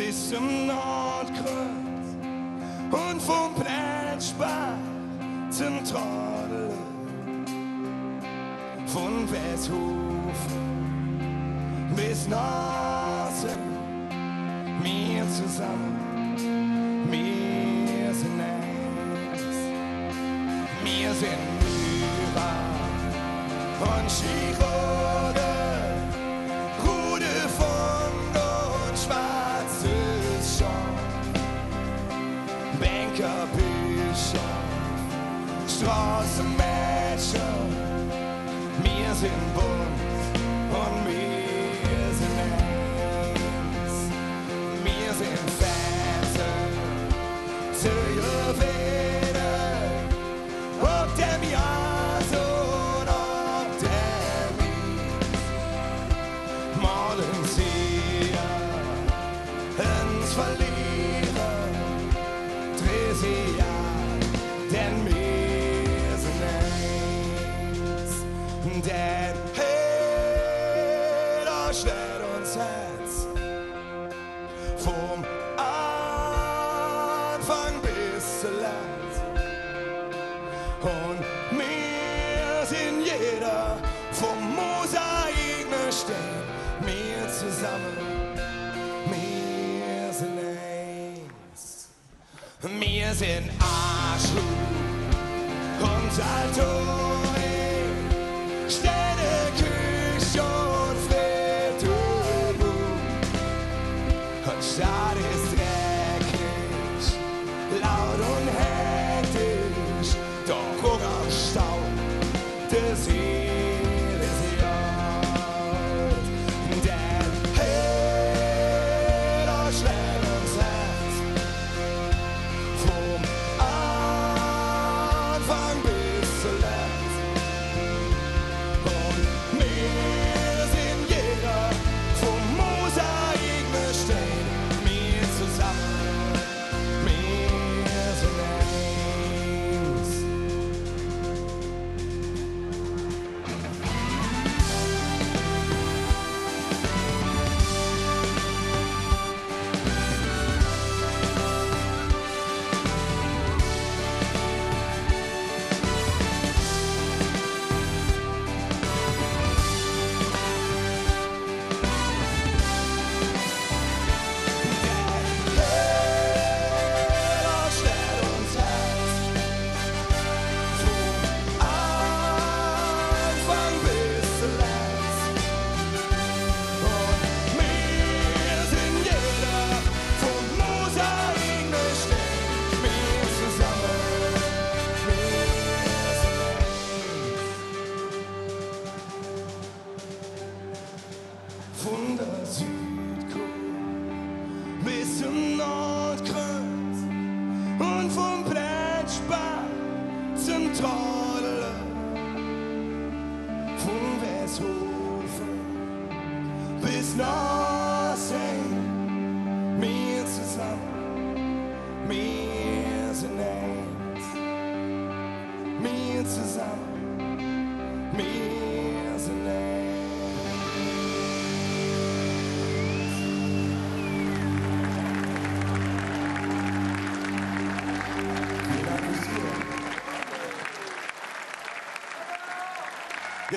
bis zum Nordkreuz und vom Plätschbach zum Tradel, von Westhofen bis Nase, wir zusammen, wir sind eins, wir sind Myra und Schirode, Rude von und schwarzes Schaf, Banker, Bischof, Straßenmädchen, wir sind bunt und wir sind eins, wir sind Väter zu Juwelen, ob dem Jas und ob dem Mies, malen sie uns verlieren, dreh sie an, denn wir sind eins, denn hey, da schlägt uns Herz vom Anfang bis zuletzt. Und wir sind jeder vom Mosaik stehen, wir zusammen, wir sind eins. Wir sind Arschloch und Saltori, Städte, Küche und Friedhof. Und Stadt ist dreckig, laut und hektisch, doch guck auf Staub, der Seele ist laut. Denn hey, da schlägt uns Herz vom Anfang bis zuletzt. Und wir sind jeder vom Mosaik bestehen, wir zusammen, wir sind eins. Von der Südkurve bis zum Nordkreuz und vom Plätschbach zum Tradel, von Westhofen bis Norsing, wir zusammen, wir sind eins, wir zusammen, wir